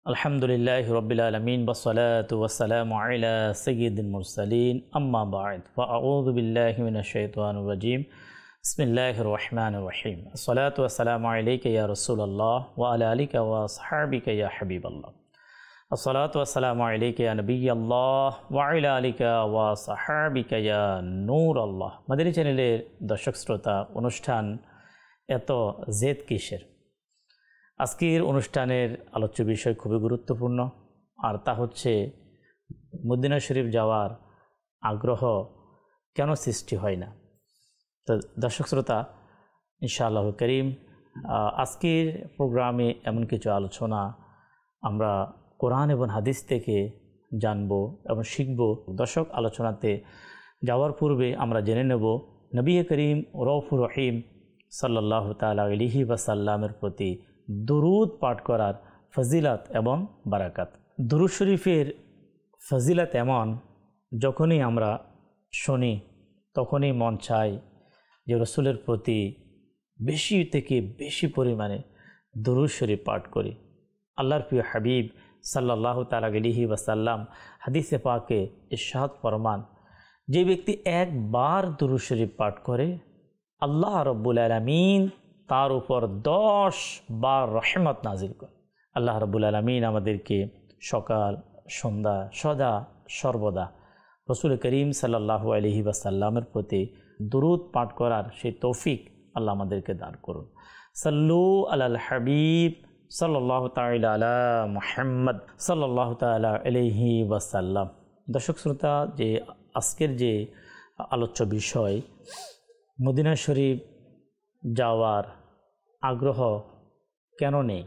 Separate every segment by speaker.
Speaker 1: আলহামদুলিল্লাহি রাব্বিল আলামিন ওয়াসসালাতু ওয়াসসালামু আলা সাইয়্যিদিল মুরসালিন আম্মা বা'দ ফাআউযু বিল্লাহি মিনাশ শাইতানির রাজীম বিসমিল্লাহির রহমানির রহিম আসসালাতু ওয়াসসালামু আলাইকা ইয়া রাসূলুল্লাহ ওয়া আলা আলিকা ওয়া আসহাবিকা ইয়া হাবিবাল্লাহ আসসালাতু ওয়াসসালামু আলাইকা ইয়া নবিয়াল্লাহ ওয়া আলা আলিকা ওয়া আসহাবিকা ইয়া নূরাল্লাহ। মাদানী চ্যানেলের দর্শক শ্রোতা, অনুষ্ঠান এত জেদ কিসের? আজকের অনুষ্ঠানের আলোচ্য বিষয় খুবই গুরুত্বপূর্ণ, আর তা হচ্ছে মদিনা শরীফ যাওয়ার আগ্রহ কেন সৃষ্টি হয় না। তো দর্শক শ্রোতা, ইনশাআল্লাহ করিম আজকের প্রোগ্রামে এমন কিছু আলোচনা আমরা কোরআন এবং হাদিস থেকে জানব এবং শিখব। দর্শক, আলোচনাতে যাওয়ার পূর্বে আমরা জেনে নেব নবী করিম রউফুর রহিম সাল্লাল্লাহু তাআলা আলাইহি ওয়াসাল্লামের প্রতি দুরুদ পাঠ করার ফজিলত এবং বারাকাত। দুরুদ শরীফের ফজিলত এমন, যখনই আমরা শুনি তখনই মন চায় যে রসুলের প্রতি বেশি থেকে বেশি পরিমাণে দুরুদ শরীফ পাঠ করি। আল্লাহর প্রিয় হাবিব সাল্লাল্লাহু তাআলা আলাইহি ওয়াসাল্লাম হাদিসে পাকে ইরশাদ ফরমান, যে ব্যক্তি একবার দুরুদ শরীফ পাঠ করে আল্লাহ রাব্বুল আলামিন তার উপর 10 বার রহমত নাজিল করে। আল্লাহ রাব্বুল আলামিন আমাদেরকে সকাল সন্ধ্যা সদা সর্বদা রসুল করিম সাল্লাল্লাহু আলাইহি ওয়াসাল্লামের প্রতি দুরুদ পাঠ করার সেই তৌফিক আল্লাহ আমাদেরকে দান করুন। সাল্লু আলাল হাবিব সাল্লাল্লাহু তাআলা আলা মুহাম্মদ সাল্লাল্লাহু তাআলা আলাইহি ওয়াসাল্লাম। দর্শক শ্রোতা, যে আজকের যে আলোচ্য বিষয়, মদিনা শরীফ যাওয়ার আগ্রহ কেন নেই?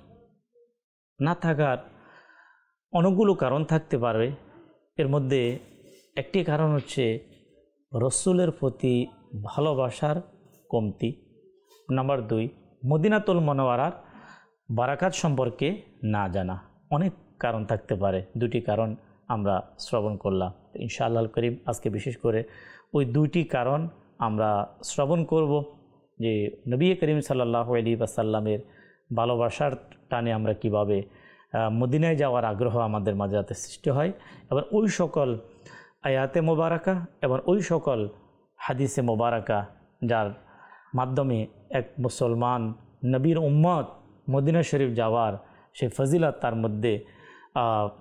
Speaker 1: না থাকার অনেকগুলো কারণ থাকতে পারে। এর মধ্যে একটি কারণ হচ্ছে রসুলের প্রতি ভালোবাসার কমতি। নাম্বার 2, মদিনাতুল মুনাওয়ারার বারাকাত সম্পর্কে না জানা। অনেক কারণ থাকতে পারে, 2টি কারণ আমরা শ্রবণ করলাম। ইনশাআল্লাহ করিম আজকে বিশেষ করে ওই 2টি কারণ আমরা শ্রবণ করব, যে নবী করিম সাল্লাল্লাহু আলাইহি ওয়াসাল্লামের ভালোবাসার টানে আমরা কিভাবে মদিনায় যাওয়ার আগ্রহ আমাদের মাঝে যাতে সৃষ্টি হয়, এবং ওই সকল আয়াতে মোবারকা এবং ওই সকল হাদিসে মোবারকা যার মাধ্যমে এক মুসলমান নবীর উম্মত মদিনা শরীফ যাওয়ার সে ফজিলত তার মধ্যে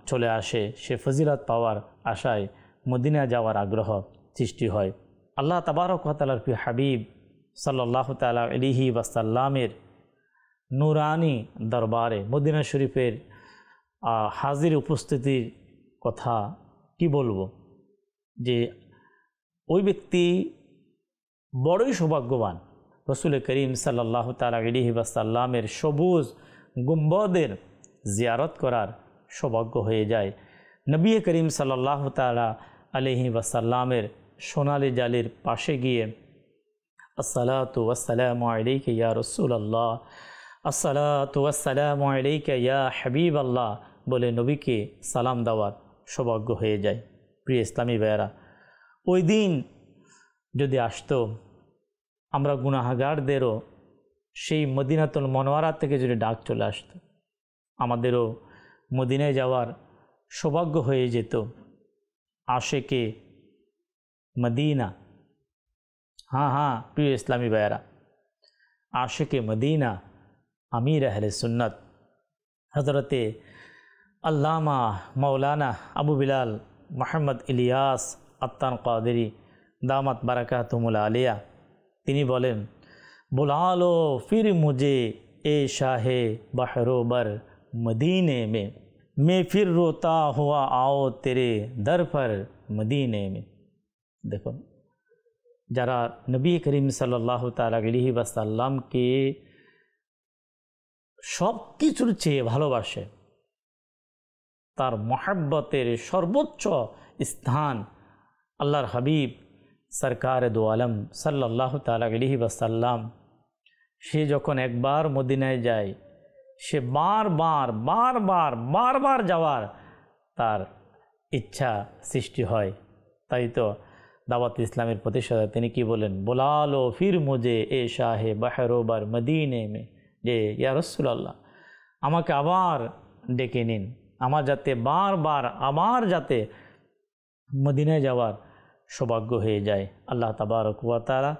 Speaker 1: চলে আসে, সে ফজিলত পাওয়ার আশায় মদিনা যাওয়ার আগ্রহ সৃষ্টি হয়। আল্লাহ তাবারক ওয়া তাআলার প্রিয় হাবিব সাল্লাল্লাহু তাআলা আলাইহি ওয়াসাল্লামের নূরানি দরবারে মদিনা শরীফের হাজির উপস্থিতির কথা কি বলবো, যে ওই ব্যক্তি বড়ই সৌভাগ্যবান। রসুল করিম সাল্লাল্লাহু তাআলা আলাইহি ওয়াসাল্লামের সবুজ গুম্বদের জিয়ারত করার সৌভাগ্য হয়ে যায়। নবী করিম সাল্লাল্লাহু তাআলা আলাইহি ওয়াসাল্লামের সোনালি জালির পাশে গিয়ে আসসালাতু ওয়াসসালামু আলাইকা ইয়া রাসূলুল্লাহ, আসসালাতু ওয়াসসালামু আলাইকা ইয়া হাবিবাল্লাহ বলে নবীকে সালাম দেওয়ার সৌভাগ্য হয়ে যায়। প্রিয় ইসলামী ভাইয়েরা, ওই দিন যদি আসতো, আমরা গুনাহগারদেরও সেই মদিনাতুল মুনাওয়ারা থেকে যদি ডাক চলে আসতো, আমাদেরও মদিনায় যাওয়ার সৌভাগ্য হয়ে যেত। আশেকে মদিনা, হ্যাঁ প্রিয় ইসলামী ভাইয়েরা, আশেকে মদিনা আমির আহলে সুন্নত হযরতে আল্লামা মাওলানা আবু বিলাল মোহাম্মদ ইলিয়াস আত্তান কাদেরী দামাত বারাকাতুহুল আলিয়া, তিনি বলেন, বুলা লো ফির মুঝে এ শাহে বহরোबर মদিনে में मैं फिर रोता हुआ आओ तेरे दर पर मदीने में। দেখুন, যারা নবী করিম সাল্লাল্লাহু তাআলা আলাইহি ওয়াসাল্লামকে সব কিছুর চেয়ে ভালোবাসে, তার মহব্বতের সর্বোচ্চ স্থান আল্লাহর হাবিব সরকার দো আলম সাল্লাল্লাহু তাআলা আলাইহি ওয়াসাল্লাম, সে যখন একবার মদিনায় যায়, সে বারবার যাওয়ার তার ইচ্ছা সৃষ্টি হয়। তাই তো দাওয়াত ইসলামের প্রতিষ্ঠাতা তিনি কি বলেন, বোলালো ফির মুঝে এ শাহে বহরোबर মদিনে মে, যে ইয়া রাসূলুল্লাহ, আমাকে আবার ডেকে নিন, আমার যাতে বারবার আমার যাতে মদিনায় যাওয়ার সৌভাগ্য হয়ে যায়। আল্লাহ তাবারক ওয়া তাআলা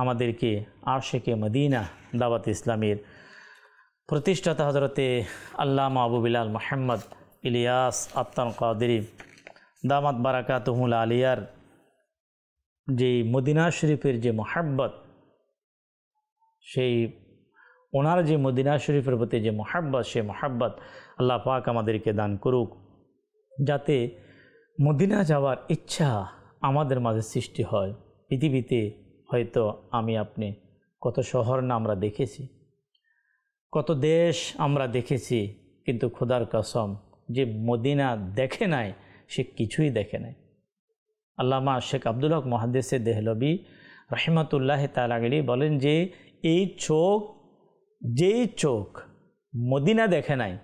Speaker 1: আমাদেরকে আশিকে মদিনা দাওয়াত ইসলামীর প্রতিষ্ঠাতা হযরতে আল্লামা আবু বিলাল মুহাম্মদ ইলিয়াস আত্তান কাদেরী দামাত বারাকাতুহুল আলিয়ার যে মদিনা শরীফের যে মহাব্বত, সেই ওনার যে মদিনা শরীফের প্রতি যে মহাব্বত, সেই মহাব্বত আল্লাহ পাক আমাদেরকে দান করুক, যাতে মদিনা যাওয়ার ইচ্ছা আমাদের মাঝে সৃষ্টি হয়। পৃথিবীতে হয়তো আমি আপনি কত শহর না আমরা দেখেছি, কত দেশ আমরা দেখেছি, কিন্তু খোদার কসম যে মদিনা দেখে নাই সে কিছুই দেখে নাই। আল্লামা শেখ আব্দুল হক মুহাদ্দিসে দেহলভী রাহিমাতুল্লাহ তাআলা আলাইহি বলেন যে এই চোখ, যেই চোখ মদিনা দেখে নাই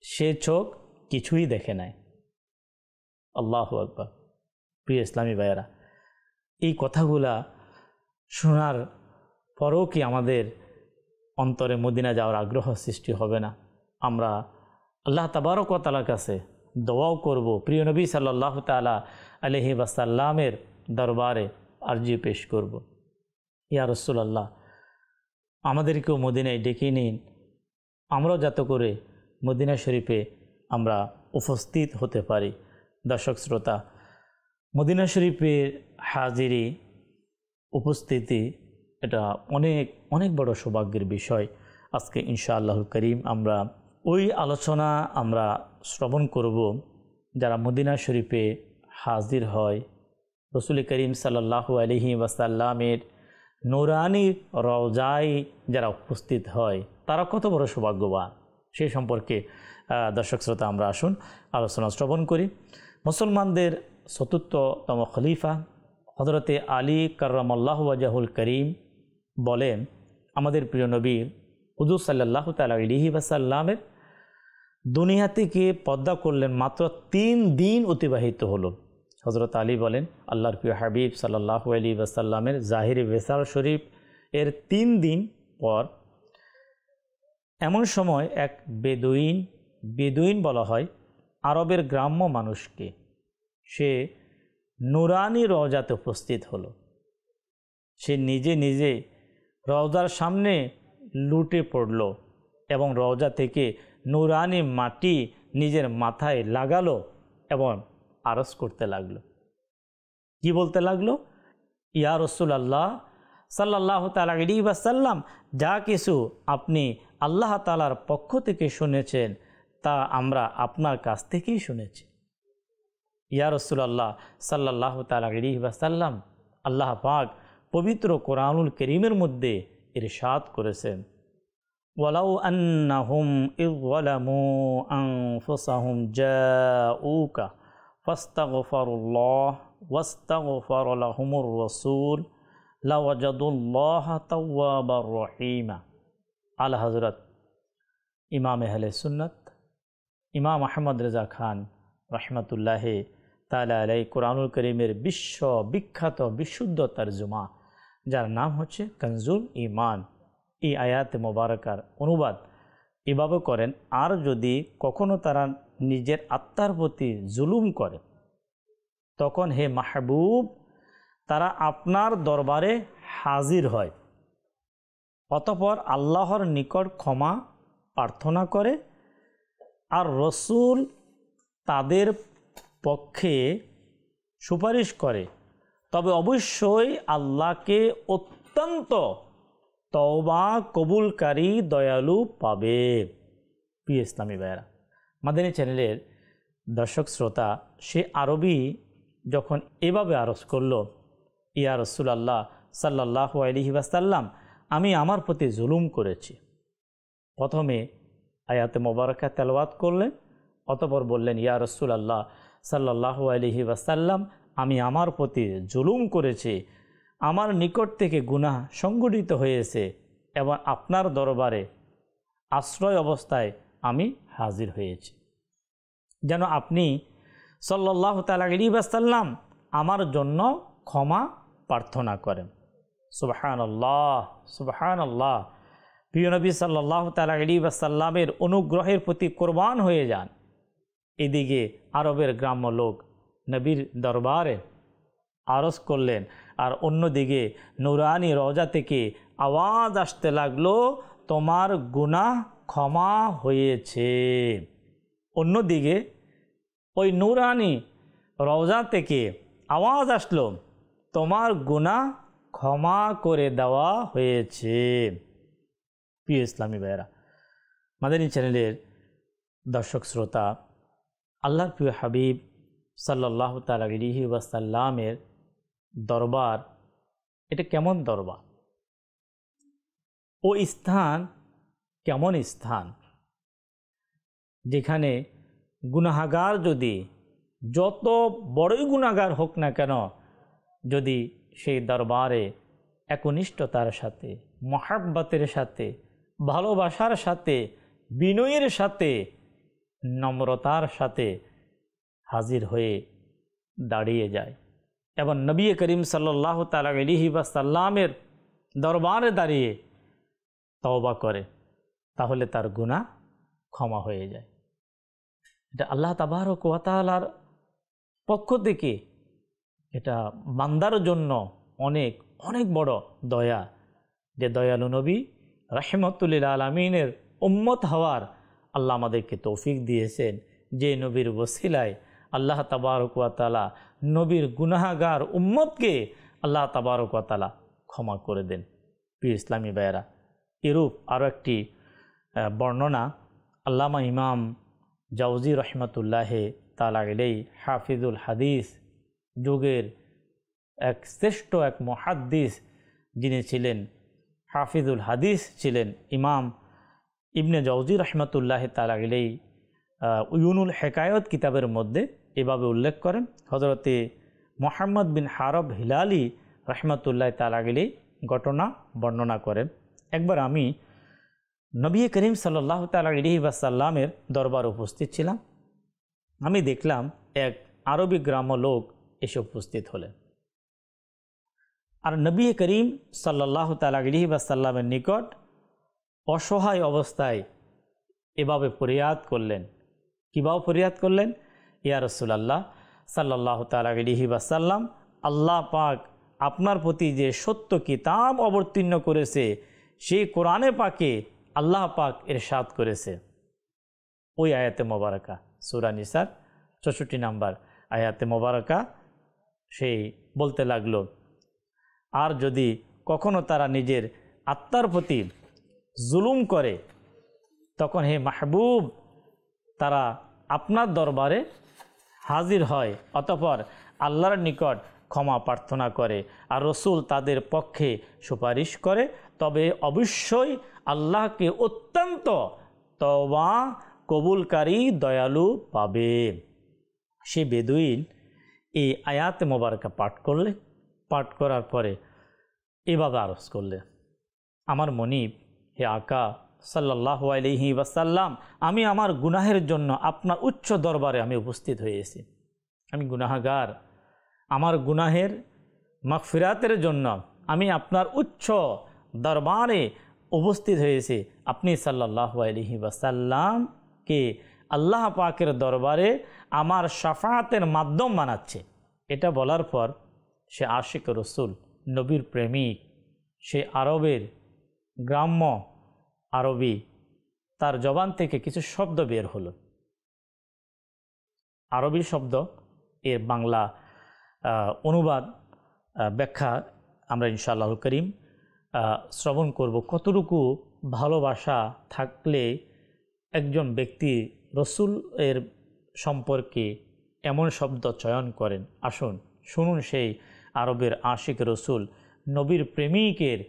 Speaker 1: সে চোখ কিছুই দেখে নাই। আল্লাহু আকবার। প্রিয় ইসলামী ভাইয়েরা, এই কথাগুলা শোনার পরেও কি আমাদের অন্তরে মদিনা যাওয়ার আগ্রহ সৃষ্টি হবে না? আমরা আল্লাহ তাবারক ওয়া তাআলার কাছে দোয়াও করব, প্রিয় নবী সাল্লাল্লাহু তাআলা আলাইহি ওয়াসাল্লামের দরবারে আরজি পেশ করব, ইয়া রাসূলুল্লাহ আমাদেরকেও মদিনায় ডেকে নিন, আমরাও যাতে করে মদিনা শরীফে আমরা উপস্থিত হতে পারি। দর্শক শ্রোতা, মদিনা শরীফের হাজিরি উপস্থিতি এটা অনেক অনেক বড় সৌভাগ্যের বিষয়। আজকে ইনশাআল্লাহুল করিম আমরা ওই আলোচনা আমরা শ্রবণ করব যারা মদিনা শরীফে হাজির হয়, রাসূল করিম সাল্লাল্লাহু আলাইহি ওয়াসাল্লামের নূরানি রওজায় যারা উপস্থিত হয় তারা কত বড় সৌভাগ্যবান, সেই সম্পর্কে দর্শক শ্রোতা আমরা আসুন আলোচনা শ্রবণ করি। মুসলমানদের চতুর্থতম খলিফা হযরতে আলী কাররামাল্লাহু ওয়াজহুল করিম বলেন, আমাদের প্রিয় নবী হুজুর সাল্লাল্লাহু তাআলা আলাইহি ওয়াসাল্লামের দুনিয়া থেকে পর্দা করলেন মাত্র 3 দিন অতিবাহিত হলো। হযরত আলী বলেন, আল্লাহর প্রিয় হাবিব সাল্লাল্লাহু আলাইহি ওয়াসাল্লামের জাহিরি ওয়েসাল শরীফ এর 3 দিন পর এমন সময় এক বেদুইন বলা হয় আরবের গ্রাম্য মানুষকে, সে নুরানি রওজাতে উপস্থিত হলো। সে নিজে নিজে রওজার সামনে লুটে পড়ল এবং রওজা থেকে নুরানি মাটি নিজের মাথায় লাগালো এবং আরজ করতে লাগলো। কি বলতে লাগলো? ইয়া রাসূলুল্লাহ সাল্লাল্লাহু তাআলা আলাইহি ওয়াসাল্লাম, যা কিছু আপনি আল্লাহ তাআলার পক্ষ থেকে শুনেছেন তা আমরা আপনার কাছ থেকেই শুনেছি। ইয়া রাসূলুল্লাহ সাল্লাল্লাহু তাআলা আলাইহি ওয়াসাল্লাম, আল্লাহ পাক পবিত্র কোরআনুল কারীমের মধ্যে ইরশাদ করেছেন, ওয়ালাউ আন্নাহুম ইয যালামু আনফুসাহুম জাউকা ফাস্তাগফিরুল্লাহ ওয়াস্তাগফার লাহুমুর রাসূল লাওয়াজাদুল্লাহা তাওয়াবার রহিমা। আলা হযরত ইমাম আহলে সুন্নাত ইমাম আহমদ রেজা খান রাহমাতুল্লাহি তাআলা আলাইহি কোরআনুল কারীমের বিখ্যাত বিশুদ্ধ তরজমা, যার নাম হচ্ছে কনজুল ঈমান, এই আয়াত মোবারকার অনুবাদ এভাবে করেন, আর যদি কখনো তারা নিজের আত্মার প্রতি জুলুম করে তখন হে মাহবুব তারা আপনার দরবারে হাজির হয়, অতঃপর আল্লাহর নিকট ক্ষমা প্রার্থনা করে আর রসুল তাদের পক্ষে সুপারিশ করে, তবে অবশ্যই আল্লাহকে অত্যন্ত তওবা কবুলকারী দয়ালু পাবে। প্রিয় ইসলামী ভাইয়েরা, মাদানী চ্যানেলের দর্শক শ্রোতা, সে আরবি যখন এভাবে আরজ করল, ইয়া রাসূলুল্লাহ সাল্লাল্লাহু আলাইহি ওয়াসাল্লাম, আমি আমার প্রতি জুলুম করেছি। প্রথমে আয়াতে মোবারকা তেলাওয়াত করলেন, অতঃপর বললেন, ইয়া রাসূলুল্লাহ সাল্লাল্লাহু আলাইহি ওয়াসাল্লাম, আমি আমার প্রতি জুলুম করেছি, আমার নিকট থেকে গুনাহ সংঘটিত হয়েছে এবং আপনার দরবারে আশ্রয় অবস্থায় আমি হাজির হয়েছি, যেন আপনি সাল্লাল্লাহু তাআলা আলাইহি ওয়াসাল্লাম আমার জন্য ক্ষমা প্রার্থনা করেন। সুবহানাল্লাহ, সুবহানাল্লাহ। প্রিয় নবী সাল্লাল্লাহু তাআলা আলাইহি ওয়াসাল্লামের অনুগ্রহের প্রতি কোরবান হয়ে যান। এদিকে আরবের গ্রাম্য লোক নবীর দরবারে আরজ করলেন, আর অন্যদিকে নুরানি রওজা থেকে আওয়াজ আসতে লাগলো, তোমার গুনাহ ক্ষমা হয়েছে। অন্যদিকে ওই নুরানি রওজা থেকে আওয়াজ আসলো, তোমার গুনাহ ক্ষমা করে দেওয়া হয়েছে। প্রিয় ইসলামী ভাইয়েরা, মাদানী চ্যানেলের দর্শক শ্রোতা, আল্লাহর প্রিয় হাবিব সাল্লাল্লাহু তাআলা আলাইহি ওয়াসাল্লামের দরবার, এটা কেমন দরবার? ও স্থান কেমন স্থান যেখানে গুনাহগার যদি যত বড়ই গুনাহগার হোক না কেন, যদি সেই দরবারে একনিষ্ঠতার সাথে, মহাব্বতের সাথে, ভালোবাসার সাথে, বিনয়ের সাথে, নম্রতার সাথে হাজির হয়ে দাঁড়িয়ে যায় এবং নবী করিম সাল্লাল্লাহু তাআলা আলাইহি ওয়াসাল্লামের দরবারে দাঁড়িয়ে তওবা করে, তাহলে তার গুনাহ ক্ষমা হয়ে যায়। এটা আল্লাহ তাবারক ওয়া তাআলার পক্ষ থেকে এটা বান্দার জন্য অনেক অনেক বড় দয়া, যে দয়ালু নবী রাহমাতুল লিল আলামিনের উম্মত হওয়ার আল্লাহ আমাদেরকে তৌফিক দিয়েছেন। যে নবীর ওসিলায় আল্লাহ তাবারক ওয়া তাআলা নবীর গুনাহগার উম্মতকে আল্লাহ তাবারক ওয়া তাআলা ক্ষমা করে দেন। প্রিয় ইসলামী ভাইয়েরা, এরূপ আরও একটি বর্ণনা আল্লামা ইমাম জাওজি রহমতুল্লাহে তাআলা আলাইহি হাফিজুল হাদিস, যুগের এক শ্রেষ্ঠ এক মুহাদ্দিস যিনি ছিলেন, হাফিজুল হাদিস ছিলেন, ইমাম ইবনে জাওজি রহমতুল্লাহ তাআলা আলাইহি উয়ুনুল হেকায়ত কিতাবের মধ্যে এভাবে উল্লেখ করেন। হযরতে মুহাম্মদ বিন হারব হিলালি রহমতুল্লাহ তাআলা আলাইহি ঘটনা বর্ণনা করেন। একবার আমি নবী করিম সাল্লাল্লাহু তাআলা আলাইহি ওয়াসাল্লামের দরবার উপস্থিত ছিলাম। আমি দেখলাম এক আরবি গ্রাম্য লোক এসে উপস্থিত হলেন, আর নবী করিম সাল্লাল্লাহু তাআলা আলাইহি ওয়াসাল্লামের নিকট অসহায় অবস্থায় এভাবে ফরিয়াদ করলেন। কীভাবে ফরিয়াদ করলেন? ইয়া রাসূলুল্লাহ সাল্লাল্লাহু তাআলা আলাইহি ওয়াসাল্লাম, আল্লাহ পাক আপনার প্রতি যে সত্য কিতাব অবতীর্ণ করেছে, সেই কোরআনে পাকে আল্লাহ পাক ইরশাদ করেছে, ওই আয়াতে মোবারকা সূরা নিসার ৬৪ নম্বর আয়াতে মোবারকা, সেই বলতে লাগলো, আর যদি কখনো তারা নিজের আত্মার প্রতি জুলুম করে, তখন হে মাহবুব তারা আপনার দরবারে হাজির হয়, অতঃপর আল্লাহর নিকট ক্ষমা প্রার্থনা করে, আর রসুল তাদের পক্ষে সুপারিশ করে, তবে অবশ্যই আল্লাহকে অত্যন্ত তওবা কবুলকারী দয়ালু পাবে। সে বেদুইন এই আয়াতে মোবারকা পাঠ করার পরে এভাবে আরজ করলে, আমার মনিব, হে আকা সাল্লাল্লাহু আলাইহি ওয়াসাল্লাম, আমি আমার গুনাহের জন্য আপনার উচ্চ দরবারে আমি উপস্থিত হয়েছি। আমি গুনাহগার, আমার গুনাহের মাগফিরাতের জন্য আমি আপনার উচ্চ দরবারে উপস্থিত হয়েছি। আপনি সাল্লাল্লাহু আলাইহি ওয়াসাল্লামকে আল্লাহ পাকের দরবারে আমার শাফাআতের মাধ্যম বানাচ্ছে। এটা বলার পর সে আশিক রসুল, নবীর প্রেমিক, সে আরবের গ্রাম্য আরবি, তার জবান থেকে কিছু শব্দ বের হলো, আরবি শব্দ, এর বাংলা অনুবাদ ব্যাখ্যা আমরা ইনশাআল্লাহুল করিম শ্রবণ করব। কতটুকু ভালোবাসা থাকলে একজন ব্যক্তি রসুল এর সম্পর্কে এমন শব্দ চয়ন করেন। আসুন শুনুন সেই আরবের আশিক রসুল, নবীর প্রেমিকের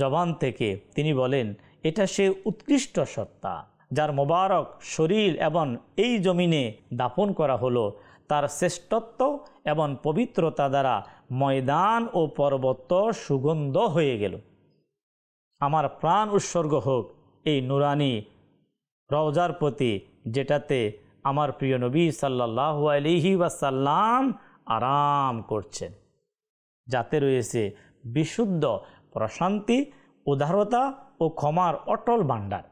Speaker 1: জবান থেকে। তিনি বলেন, এটা সে উৎকৃষ্ট সত্তা যার মোবারক শরীর এবং এই জমিনে দাফন করা হলো, তার শ্রেষ্ঠত্ব এবং পবিত্রতা দ্বারা ময়দান ও পর্বত সুগন্ধ হয়ে গেল। আমার প্রাণ উৎসর্গ হোক এই নুরানি রওজার প্রতি, যেটাতে আমার প্রিয় নবী সাল্লাল্লাহু আলাইহি ওয়াসাল্লাম আরাম করছেন, যাতে রয়েছে বিশুদ্ধ প্রশান্তি, উদারতা ও ক্ষমার অটল ভাণ্ডার।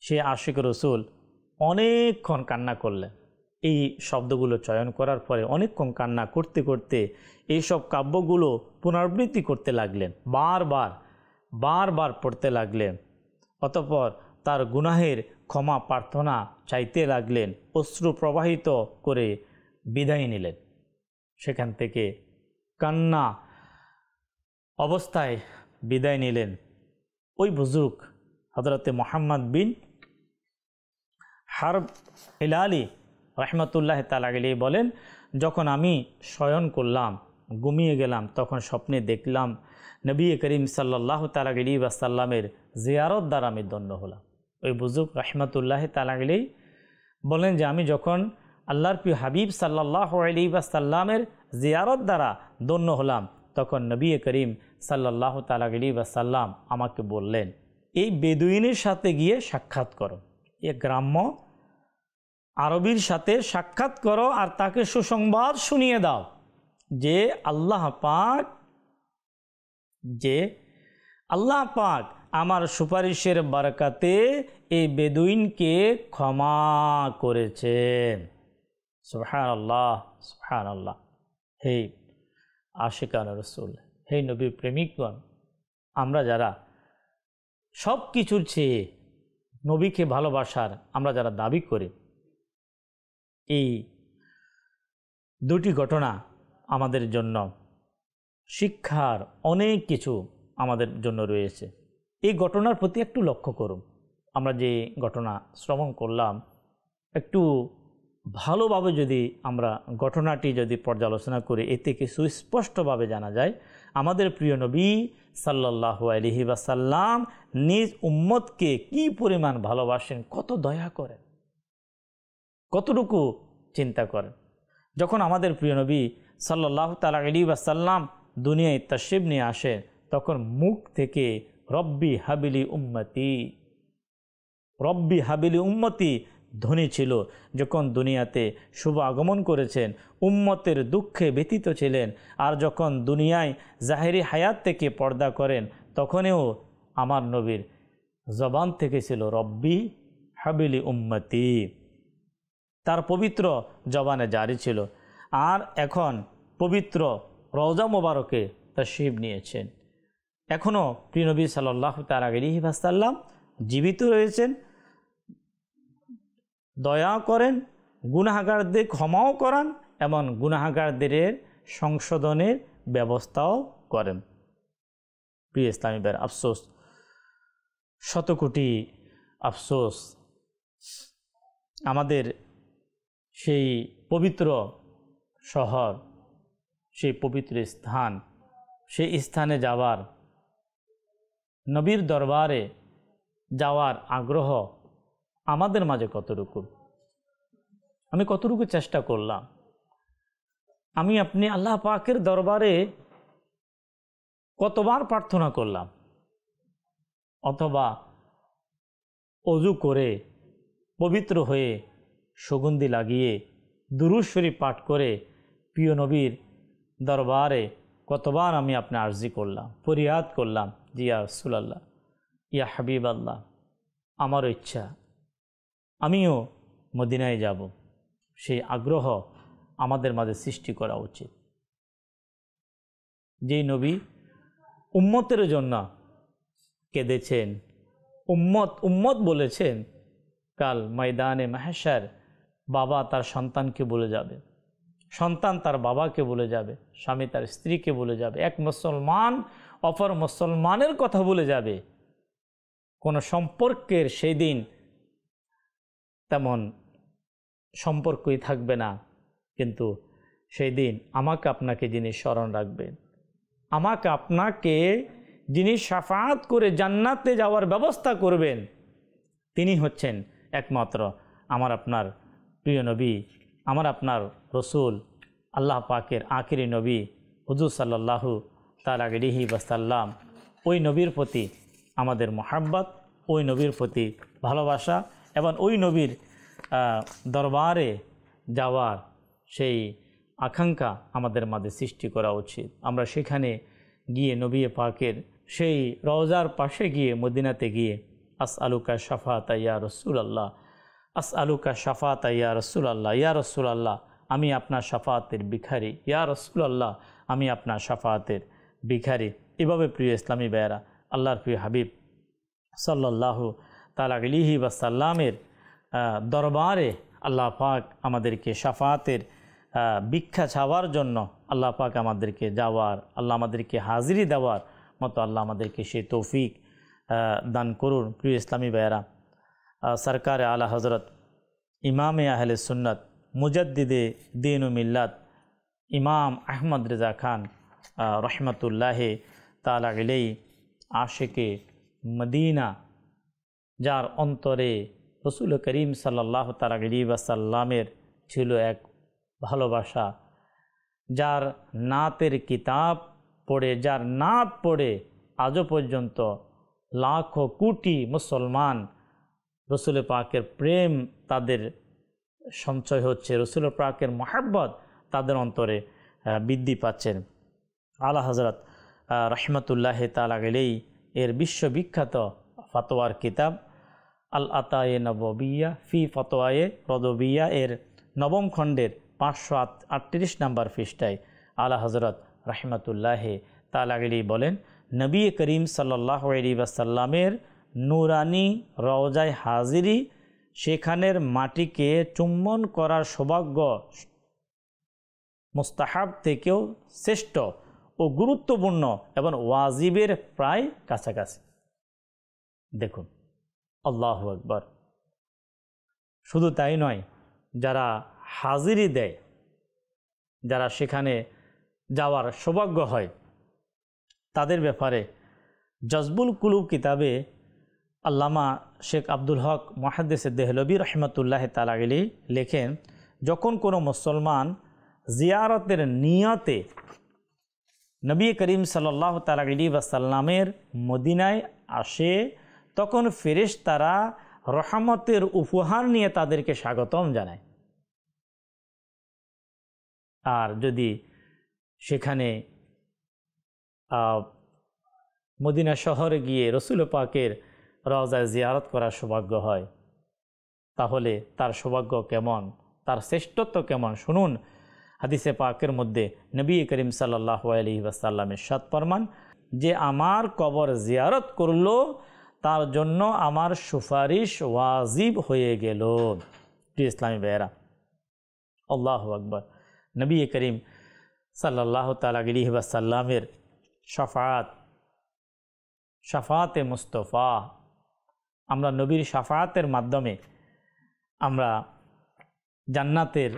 Speaker 1: সে আশিক রসুল অনেকক্ষণ কান্না করলেন। এই শব্দগুলো চয়ন করার পরে অনেকক্ষণ কান্না করতে করতে এইসব কাব্যগুলো পুনরাবৃত্তি করতে লাগলেন, বারবার পড়তে লাগলেন। অতঃপর তার গুনাহের ক্ষমা প্রার্থনা চাইতে লাগলেন, অশ্রু প্রবাহিত করে বিদায় নিলেন। সেখান থেকে কান্না অবস্থায় বিদায় নিলেন। ওই বুজুর্গ হযরতে মুহাম্মদ বিন হারব হিলালি রহমতুল্লাহ তাআলা আলাইহি বলেন, যখন আমি শয়ন করলাম, ঘুমিয়ে গেলাম, তখন স্বপ্নে দেখলাম নবী করিম সাল্লাল্লাহু তাআলা আলাইহি ওয়াসাল্লামের জিয়ারত দ্বারা আমি ধন্য হলাম। ওই বুজুর্গ রহমতুল্লাহ তাআলা আলাইহি বলেন যে আমি যখন আল্লাহর প্রিয় হাবিব সাল্লাল্লাহু আলাইহি ওয়াসাল্লামের জিয়ারত দ্বারা ধন্য হলাম, তখন নবী করিম সাল্লাল্লাহু তাআলা আলাইহি ওয়াসাল্লাম আমাকে বললেন, এই বেদুইনের সাথে গিয়ে সাক্ষাৎ করো, এ গ্রাম্য আরবির সাথে সাক্ষাৎ করো আর তাকে সুসংবাদ শুনিয়ে দাও যে আল্লাহ পাক আমার সুপারিশের বরকতে এই বেদুইনকে ক্ষমা করেছেন। সুবহানাল্লাহ, সুবহানাল্লাহ। হে আশিকানে রাসূল, হে নবীর প্রেমিকগণ, আমরা যারা সব কিছুর চেয়ে নবীকে ভালোবাসার আমরা যারা দাবি করি, এই দুটি ঘটনা আমাদের জন্য শিক্ষার অনেক কিছু আমাদের জন্য রয়েছে। এই ঘটনার প্রতি একটু লক্ষ্য করুন। আমরা যে ঘটনা শ্রবণ করলাম, একটু ভালোভাবে যদি আমরা ঘটনাটি যদি পর্যালোচনা করি, এতে কিছু স্পষ্টভাবে জানা যায় আমাদের প্রিয় নবী সাল্লাল্লাহু আলাইহি ওয়াসাল্লাম নিজ উম্মতকে কি পরিমাণ ভালোবাসেন, কত দয়া করেন, কতটুকু চিন্তা করেন। যখন আমাদের প্রিয় নবী সাল্লাল্লাহু তাআলা আলাইহি ওয়াসাল্লাম দুনিয়ায় তাশরিফ নিয়ে আসেন, তখন মুখ থেকে রব্বি হাবিলি উম্মতি ধ্বনি ছিল। যখন দুনিয়াতে শুভ আগমন করেছেন, উম্মতের দুঃখে ব্যথিত ছিলেন, আর যখন দুনিয়ায় জাহেরি হায়াত থেকে পর্দা করেন, তখনও আমার নবীর জবান থেকে ছিল রব্বি হাবিলি উম্মতি, তার পবিত্র জবানে জারি ছিল। আর এখন পবিত্র রওজা মোবারকে তাশরিফ নিয়েছেন। এখনও প্রিয় নবী সাল্লাল্লাহু তাআলা আলাইহি ওয়াসাল্লাম জীবিত রয়েছেন, দয়া করেন, গুনাহগারদের ক্ষমাও করান এবং গুনাহগারদের সংশোধনের ব্যবস্থাও করেন। প্রিয় ইসলামী ভাইয়ের, আফসোস, শতকোটি আফসোস, আমাদের সেই পবিত্র শহর, সেই পবিত্র স্থান, সেই স্থানে যাওয়ার, নবীর দরবারে যাওয়ার আগ্রহ আমাদের মাঝে কতটুকু। আমি কতটুকু চেষ্টা করলাম, আমি আপনি আল্লাহ পাকের দরবারে কতবার প্রার্থনা করলাম, অথবা অজু করে পবিত্র হয়ে সুগন্ধি লাগিয়ে দুরূদ শরীফ পাঠ করে প্রিয় নবীর দরবারে কতবার আমি আপনি আরজি করলাম, ফরিয়াদ করলাম, জি ইয়া রাসূলুল্লাহ, ইয়া হাবিব আল্লাহ, আমারও ইচ্ছা আমিও মদিনায় যাব। সেই আগ্রহ আমাদের মাঝে সৃষ্টি করা উচিত। যেই নবী উম্মতের জন্য কেঁদেছেন, উম্মত বলেছেন, কাল ময়দানে মাহশার বাবা তার সন্তানকে বলে যাবে, সন্তান তার বাবাকে বলে যাবে, স্বামী তার স্ত্রীকে বলে যাবে, এক মুসলমান অপর মুসলমানের কথা বলে যাবে। কোনো সম্পর্কের সেই দিন তেমন সম্পর্কই থাকবে না, কিন্তু সেই দিন আমাকে আপনাকে যিনি স্মরণ রাখবেন, আমাকে আপনাকে যিনি শাফাআত করে জান্নাতে যাওয়ার ব্যবস্থা করবেন, তিনি হচ্ছেন একমাত্র আমার আপনার প্রিয় নবী, আমার আপনার রসুল, আল্লাহ পাকের আখিরি নবী হুজুর সাল্লাল্লাহু তাআলা আলাইহি ওয়াসাল্লাম। ওই নবীর প্রতি আমাদের মহাব্বত, ওই নবীর প্রতি ভালোবাসা এবং ওই নবীর দরবারে যাওয়ার সেই আকাঙ্ক্ষা আমাদের মাঝে সৃষ্টি করা উচিত। আমরা সেখানে গিয়ে নবী পাকের সেই রওজার পাশে গিয়ে মদিনাতে গিয়ে আসআলুকা শাফাআতা ইয়া রাসূলুল্লাহ, আসআলুকা শাফাআতা ইয়া রাসূলুল্লাহ, ইয়া রাসূলুল্লাহ আমি আপনার শাফাআতের ভিখারি, ইয়া রাসূলুল্লাহ আমি আপনার শাফাআতের ভিখারি। এভাবে প্রিয় ইসলামী ভাইয়েরা, আল্লাহর প্রিয় হাবিব সাল্লাল্লাহু তাআলা আলাইহি ওয়াসাল্লামের দরবারে আল্লাহ পাক আমাদেরকে শাফাআতের ভিক্ষা চাওয়ার জন্য আল্লাহ পাক আমাদেরকে যাওয়ার, আল্লাহ আমাদেরকে হাজিরি দেওয়ার মতো আল্লাহ আমাদেরকে সেই তৌফিক দান করুন। প্রিয় ইসলামী ভাইয়েরা, সরকার আলা হজরত ইমামে আহলে সুন্নত মুজাদ্দিদে দ্বীন ও মিল্লাত ইমাম আহমদ রেজা খান রহমতুল্লাহ তাআলা আলাইহি আশিকে মদিনা, যার অন্তরে রসুল করিম সাল্লাল্লাহু তাআলা আলাইহি ওয়াসাল্লামের ছিল এক ভালোবাসা, যার নাতের কিতাব পড়ে, যার নাত পড়ে আজও পর্যন্ত লাখো কোটি মুসলমান রসুল পাকের প্রেম তাদের সঞ্চয় হচ্ছে, রসুল পাকের মহব্বত তাদের অন্তরে বৃদ্ধি পাচ্ছেন। আলা হযরত রহমতুল্লাহ তাআলা আলাইহি এর বিশ্ববিখ্যাত ফতোয়ার কিতাব আল আতায়ে নববিয়া ফি ফতোয়ায়ে রদবিয়া এর নবম খণ্ডের 538 নম্বর পৃষ্ঠায় আলা হযরত রহমতুল্লাহ তাআলা আলাইহি বলেন, নবী করিম সাল্লাল্লাহু আলাইহি ওয়াসাল্লামের নূরানি রওজায় হাজিরি, সেখানের মাটিকে চুম্বন করার সৌভাগ্য মুস্তাহাব থেকেও শ্রেষ্ঠ ও গুরুত্বপূর্ণ এবং ওয়াজিবের প্রায় কাছাকাছি। দেখুন, আল্লাহু আকবার। শুধু তাই নয়, যারা হাজিরি দেয়, যারা সেখানে যাওয়ার সৌভাগ্য হয়, তাদের ব্যাপারে জজবুল কুলুব কিতাবে আল্লামা শেখ আব্দুল হক মুহাদ্দিস দেহলভী রহমতুল্লাহ তাআলা আলাইহি লেখেন, যখন কোনো মুসলমান জিয়ারতের নিয়তে নবী করিম সাল্লাল্লাহু তাআলা আলাইহি ওয়াসাল্লামের মদিনায় আসে, তখন ফেরেশতারা রহমতের উপহার নিয়ে তাদেরকে স্বাগতম জানায়। আর যদি সেখানে মদিনা শহরে গিয়ে রসুল পাকের রওজায় জিয়ারত করার সৌভাগ্য হয়, তাহলে তার সৌভাগ্য কেমন, তার শ্রেষ্ঠত্ব কেমন শুনুন। হাদিসে পাকের মধ্যে নবী করিম সাল্লাল্লাহু আলাইহি ওয়াসাল্লাম ইরশাদ ফরমান যে আমার কবর জিয়ারত করলো তার জন্য আমার সুপারিশ ওয়াজিব হয়ে গেল। প্রিয় ইসলামী ভাইয়েরা, আল্লাহু আকবার। নবী করিম সাল্লাল্লাহু তাআলা আলাইহি ওয়াসাল্লামের শাফাআতে মুস্তাফা, আমরা নবীর শাফাআতের মাধ্যমে আমরা জান্নাতের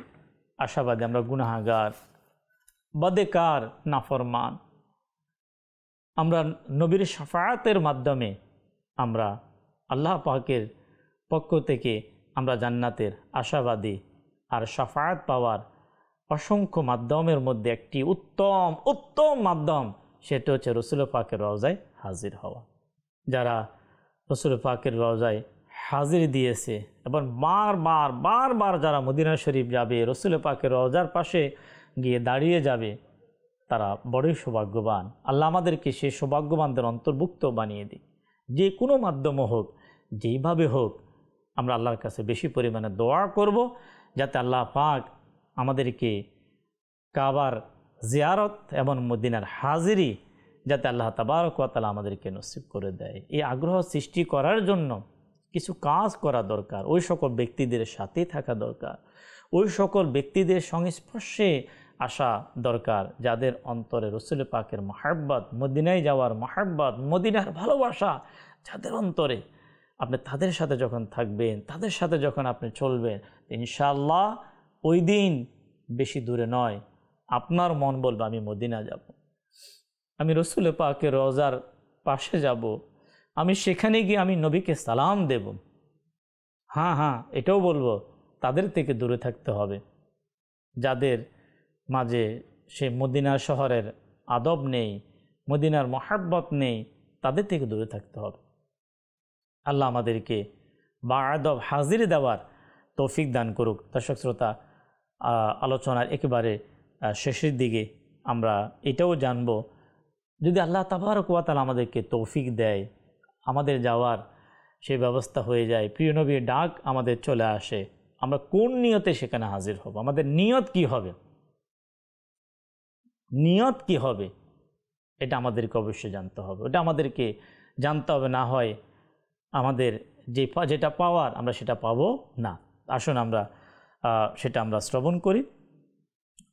Speaker 1: আশাবাদী, আমরা গুনাহগার, বদেকার, নাফরমান, আমরা নবীর শাফাআতের মাধ্যমে আমরা আল্লাহ পাকের পক্ষ থেকে আমরা জান্নাতের আশাবাদী। আর শাফাআত পাওয়ার অসংখ্য মাধ্যমের মধ্যে একটি উত্তম মাধ্যম, সেটা হচ্ছে রসুল পাকের রওজায় হাজির হওয়া। যারা রসুল পাকের রওজায় হাজির দিয়েছে এবং বারবার যারা মদিনা শরীফ যাবে, রসুল পাকের রওজার পাশে গিয়ে দাঁড়িয়ে যাবে, তারা বড়ই সৌভাগ্যবান। আল্লাহ আমাদেরকে সেই সৌভাগ্যবানদের অন্তর্ভুক্ত বানিয়ে দিই। যে কোনো মাধ্যম হোক, যেইভাবে হোক, আমরা আল্লাহর কাছে বেশি পরিমাণে দোয়া করব, যাতে আল্লাহ পাক আমাদেরকে কাবার জিয়ারত এবং মদিনার হাজিরি যাতে আল্লাহ তাবারক ওয়া তাআলা আমাদেরকে নসিব করে দেয়। এই আগ্রহ সৃষ্টি করার জন্য কিছু কাজ করা দরকার, ওই সকল ব্যক্তিদের সাথে থাকা দরকার, ওই সকল ব্যক্তিদের সংস্পর্শে আসা দরকার যাদের অন্তরে রসুল পাকের মহব্বত, মদিনায় যাওয়ার মহব্বত, মদিনার ভালোবাসা যাদের অন্তরে, আপনি তাদের সাথে যখন থাকবেন, তাদের সাথে যখন আপনি চলবেন, ইনশাআল্লাহ ওই দিন বেশি দূরে নয়, আপনার মন বলবে আমি মদিনা যাব, আমি রসুল পাকের রওজার পাশে যাব, আমি সেখানে গিয়ে আমি নবীকে সালাম দেব। হ্যাঁ, এটাও বলবো, তাদের থেকে দূরে থাকতে হবে যাদের মাঝে সে মদিনা শহরের আদব নেই, মদিনার মহব্বত নেই, তাদের থেকে দূরে থাকতে হবে। আল্লাহ আমাদেরকে বা আদব হাজির দেওয়ার তৌফিক দান করুক। দর্শক শ্রোতা, আলোচনার একেবারে শেষের দিকে আমরা এটাও জানব যদি আল্লাহ তাবারক ওয়া তাআলা আমাদেরকে তৌফিক দেয়, আমাদের যাওয়ার সেই ব্যবস্থা হয়ে যায়, প্রিয় নবীর ডাক আমাদের চলে আসে, আমরা কোন নিয়তে সেখানে হাজির হব? আমাদের নিয়ত কি হবে? নিয়ত কি হবে এটা আমাদেরকে অবশ্যই জানতে হবে। ওটা আমাদেরকে জানতে হবে, না হয় আমাদের যেটা পাওয়ার আমরা সেটা পাবো না। আসুন আমরা সেটা আমরা শ্রবণ করি।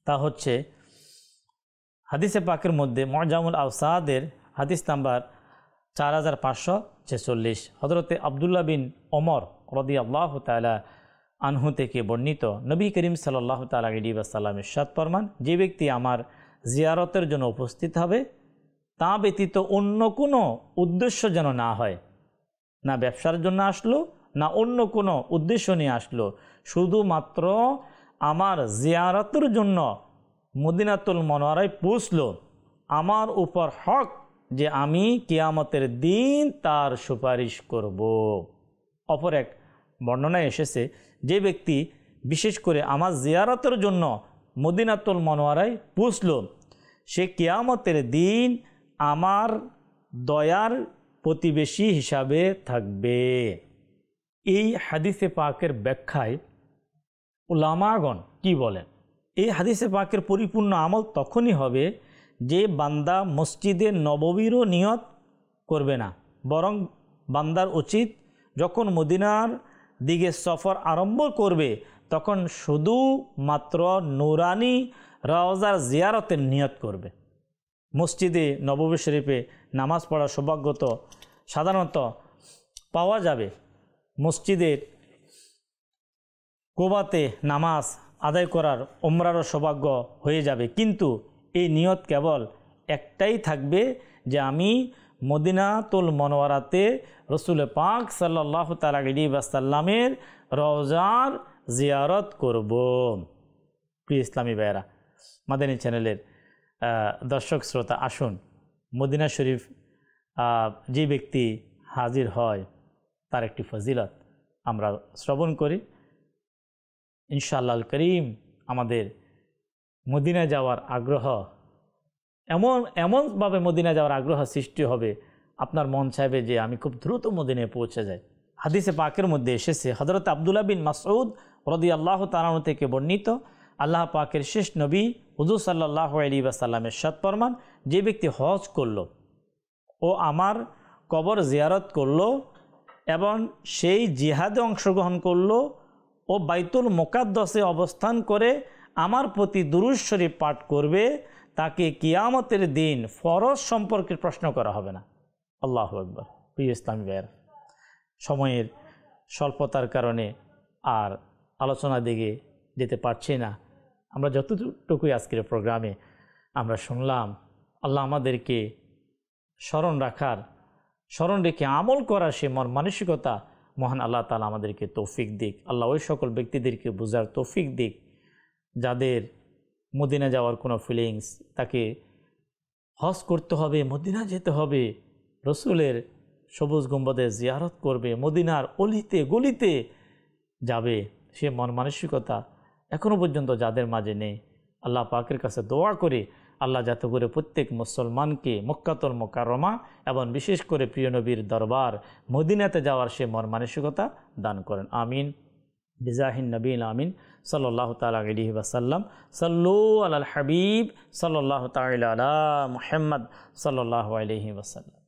Speaker 1: তা হচ্ছে হাদিসে পাকের মধ্যে মুজামুল আওসাদের হাদিস নাম্বার 4546, হযরতে আব্দুল্লাহ বিন ওমর রাদিয়াল্লাহু তাআলা আনহু থেকে বর্ণিত, নবী করিম সাল্লাল্লাহু তাআলা আলাইহি ওয়াসাল্লাম ইরশাদ ফরমান, যে ব্যক্তি আমার জিয়ারতের জন্য উপস্থিত হবে তা ব্যতীত অন্য কোনো উদ্দেশ্য যেন না হয়, না ব্যবসার জন্য আসলো, না অন্য কোনো উদ্দেশ্য নিয়ে আসলো, শুধুমাত্র আমার জিয়ারতের জন্য মদিনাতুল মুনাওয়ারায় পৌঁছলো, আমার উপর হক যে আমি কিয়ামতের দিন তার সুপারিশ করব। অপর এক বর্ণনায় এসেছে, যে ব্যক্তি বিশেষ করে আমার জিয়ারতের জন্য মদিনাতুল মুনাওয়ারায় পৌঁছলো, সে কিয়ামতের দিন আমার দয়ার প্রতিবেশী হিসাবে থাকবে। এই হাদিসে পাকের ব্যাখ্যায় উলামাগণ কি বলেন? এই হাদিসে পাকের পরিপূর্ণ আমল তখনই হবে যে বান্দা মসজিদে নববীরও নিয়ত করবে না, বরং বান্দার উচিত যখন মদিনার দিকে সফর আরম্ভ করবে তখন শুধুমাত্র নুরানি রওজার জিয়ারতের নিয়ত করবে। মসজিদে নববী শরীফে নামাজ পড়ার সৌভাগ্য তো সাধারণত পাওয়া যাবে, মসজিদের কুবাতে নামাজ আদায় করার উমরারও সৌভাগ্য হয়ে যাবে, কিন্তু এই নিয়ত কেবল একটাই থাকবে যে আমি মদিনাতুল মুনাওয়ারাতে রসুল পাক সাল্লাল্লাহু তাআলা আলাইহি ওয়াসাল্লামের রওজার জিয়ারত করব। প্রিয় ইসলামী ভাইয়েরা, মাদানী চ্যানেলের দর্শক শ্রোতা, আসুন মদিনা শরীফ যে ব্যক্তি হাজির হয় তার একটি ফজিলত আমরা শ্রবণ করি। ইনশাআল্লাহ করিম আমাদের মদিনা যাওয়ার আগ্রহ এমনভাবে মদিনা যাওয়ার আগ্রহ সৃষ্টি হবে, আপনার মন চাইবে যে আমি খুব দ্রুত মদিনায় পৌঁছে যাই। হাদিসে পাকের মধ্যে এসেছে, হযরত আব্দুল্লাহ বিন মাসউদ রাদিয়াল্লাহু তাআলা থেকে বর্ণিত, আল্লাহ পাকের শেষ নবী হুজুর সাল্লাল্লাহু আলাইহি ওয়াসাল্লামের ইরশাদ ফরমান, যে ব্যক্তি হজ করলো ও আমার কবর জিয়ারত করলো এবং সেই জিহাদে অংশগ্রহণ করলো ও বাইতুল মুকাদ্দাসে অবস্থান করে আমার প্রতি দুরূদ শরীফ পাঠ করবে, তাকে কিয়ামতের দিন ফরজ সম্পর্কে প্রশ্ন করা হবে না। আল্লাহু আকবার। প্রিয় ইসলামী ভাইয়েরা, সময়ের স্বল্পতার কারণে আর আলোচনার দিকে যেতে পারছি না। আমরা যতটুকুই আজকের প্রোগ্রামে আমরা শুনলাম, আল্লাহ আমাদেরকে স্মরণ রেখে আমল করার সে মন মানসিকতা মহান আল্লাহ তাআলা আমাদেরকে তৌফিক দিক। আল্লাহ ওই সকল ব্যক্তিদেরকে বোঝার তৌফিক দিক যাদের মদিনা যাওয়ার কোনো ফিলিংস, তাকে হজ করতে হবে, মদিনা যেতে হবে, রসুলের সবুজ গম্বদে জিয়ারত করবে, মদিনার অলিতে গলিতে যাবে, সে মন মানসিকতা এখনও পর্যন্ত যাদের মাঝে নেই, আল্লাহ পাকের কাছে দোয়া করে আল্লাহ যাতে করে প্রত্যেক মুসলমানকে মক্কাতুল মুকাররমা এবং বিশেষ করে প্রিয় নবীর দরবার মদিনাতে যাওয়ার সে মন মানসিকতা দান করেন। আমিন বিজাহিন নবীল আমিন সাল্লাল্লাহু তাআলা আলাইহি ওয়াসাল্লাম। সাল্লু আলাল হাবিব সাল্লাল্লাহু তাআলা আলা মুহাম্মদ সাল্লাল্লাহু আলাইহি ওয়াসাল্লাম।